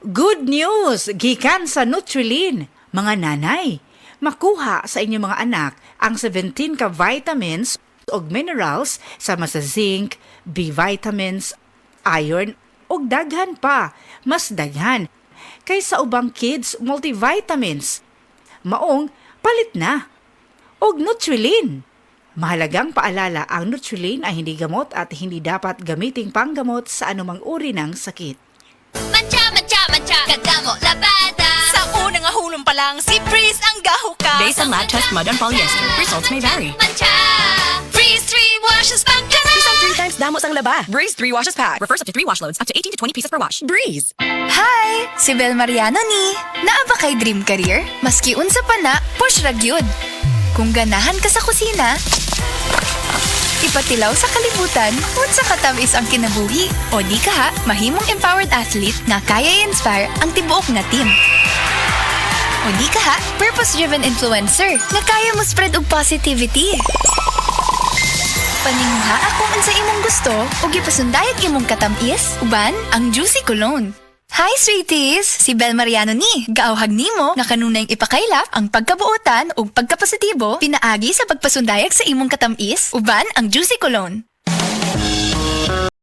Good news! Gikan sa Nutrilin. Mga nanay, makuha sa inyong mga anak ang 17 ka vitamins o minerals sama sa zinc, B vitamins, iron o daghan pa, mas daghan kaysa ubang kids multivitamins. Maong palit na. Og Nutrilin. Mahalagang paalala, ang Nutrilin ay hindi gamot at hindi dapat gamiting panggamot sa anumang uri ng sakit. Mancha, mancha, mancha, kagamo labada. Sa unang ahulong pa lang, si Breeze ang gahuka. Based on lab test mud and polyester, results may vary. Mancha, Breeze 3 washes pang Breeze ang 3 times damos ang laba. Breeze 3 washes pack. Refers up to 3 wash loads, up to 18 to 20 pieces per wash. Breeze! Hi! Si Bel Mariano ni. Naa ba kay dream career? Maski unsa pa na, push ra gyud. Kung ganahan ka sa kusina, ipatilaw sa kalibutan, unsa katamis ang kinabuhi. O di ka ha, mahimong empowered athlete nga kaya i-inspire ang tibuok nga team. O di ka ha, purpose-driven influencer nga kaya mo spread og positivity. Paninguha akong unsa imong gusto o gipasundayag imong katamis, uban ang Juicy Cologne. Hi, sweeties! Si Bel Mariano ni. Gaawhag nimo nga kanunayng ipakaylap ang pagkabuotan o pagkapositibo pinaagi sa pagpasundayag sa imong katamis, uban ang Juicy Cologne.